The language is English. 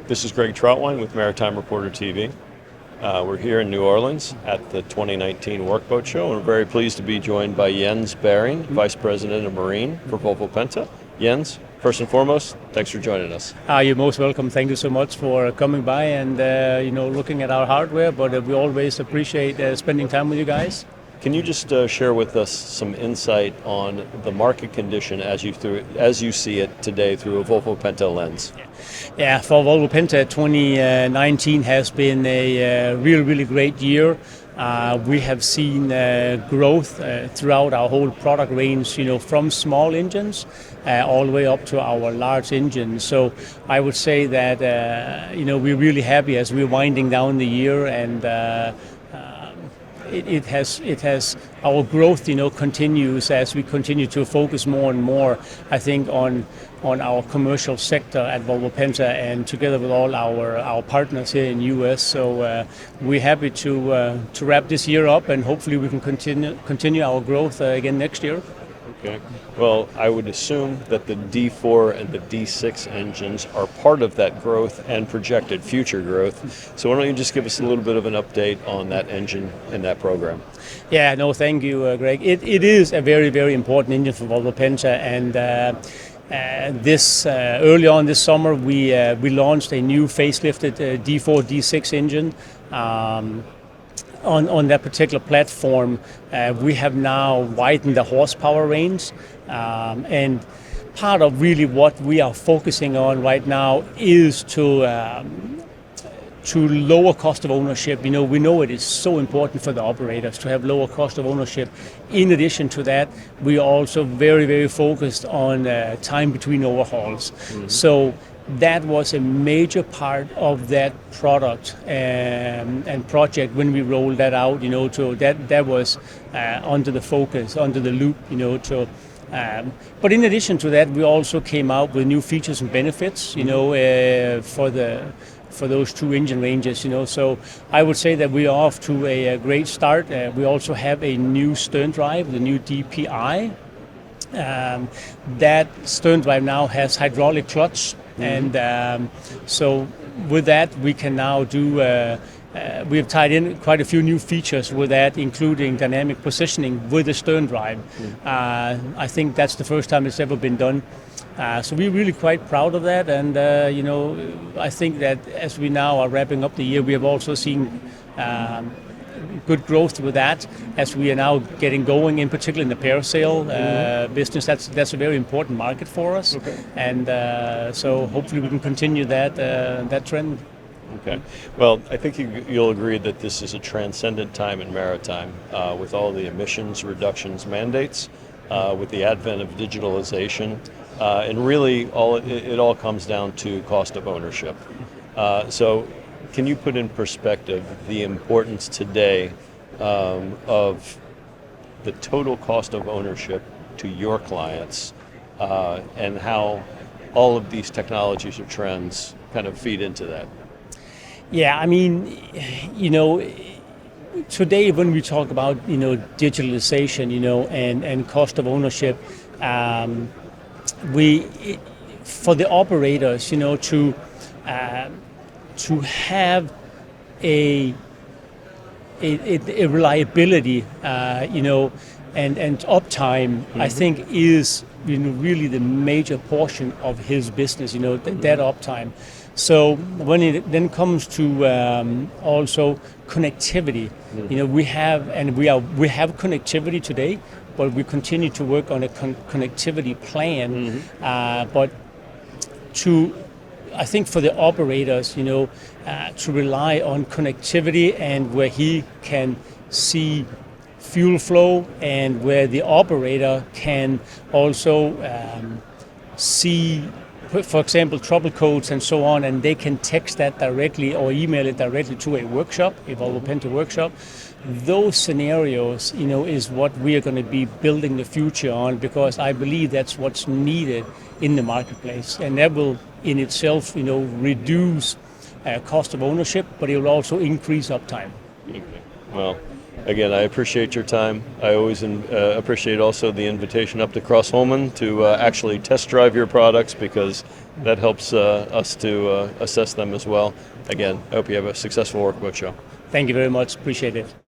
This is Greg Troutwine with Maritime Reporter TV. We're here in New Orleans at the 2019 Workboat Show, and we're very pleased to be joined by Jens Bering, Vice President of Marine for Volvo Penta. Jens, first and foremost, thanks for joining us. You're most welcome. Thank you so much for coming by and looking at our hardware, but we always appreciate spending time with you guys. Can you just share with us some insight on the market condition as you see it today through a Volvo Penta lens? Yeah, for Volvo Penta, 2019 has been a really great year. We have seen growth throughout our whole product range, from small engines all the way up to our large engines. So I would say that we're really happy as we're winding down the year, and it has our growth continues as we continue to focus more and more, I think, on our commercial sector at Volvo Penta, and together with all our partners here in US. So we're happy to wrap this year up, and hopefully we can continue our growth again next year. Okay. Well, I would assume that the D4 and the D6 engines are part of that growth and projected future growth. So why don't you just give us a little bit of an update on that engine and that program? Yeah, no, thank you, Greg. It is a very important engine for Volvo Penta, and early on this summer we launched a new facelifted D4, D6 engine. On that particular platform, we have now widened the horsepower range, and part of really what we are focusing on right now is to lower cost of ownership. We know it is so important for the operators to have lower cost of ownership. In addition to that, we are also very focused on time between overhauls. Mm-hmm. So that was a major part of that product and project when we rolled that out. That was under the focus, under the loop. But in addition to that, we also came out with new features and benefits. For those two engine ranges. So I would say that we are off to a great start. We also have a new stern drive, the new DPI. That stern drive now has hydraulic clutch. Mm-hmm. And so with that, we can now do, we have tied in quite a few new features with that, including dynamic positioning with the stern drive. Mm-hmm. I think that's the first time it's ever been done. So we're really quite proud of that. And, I think that as we now are wrapping up the year, we have also seen good growth with that as we are now getting going, in particular in the parasail business. That's a very important market for us. Okay. And so hopefully we can continue that trend. Okay. Well, I think you'll agree that this is a transcendent time in maritime with all the emissions reductions mandates, with the advent of digitalization, and really it all comes down to cost of ownership. So can you put in perspective the importance today of the total cost of ownership to your clients, and how all of these technologies or trends kind of feed into that? Yeah, I mean, today when we talk about digitalization, and cost of ownership, for the operators, to have a reliability, and uptime, mm-hmm. I think is really the major portion of his business. That uptime. So when it then comes to also connectivity, mm-hmm. We have connectivity today, but we continue to work on a connectivity plan. Mm-hmm. But I think for the operators, to rely on connectivity and where he can see fuel flow, and where the operator can also see, for example, trouble codes and so on, and they can text that directly or email it directly to a workshop, a Volvo Penta workshop. Those scenarios, is what we are going to be building the future on, because I believe that's what's needed in the marketplace, and that will in itself, reduce cost of ownership, but it will also increase uptime. Okay. Well, Again, I appreciate your time. I always appreciate also the invitation up to Crossholmen to actually test drive your products, because that helps us to assess them as well. Again, I hope you have a successful Workboat Show. Thank you very much. Appreciate it.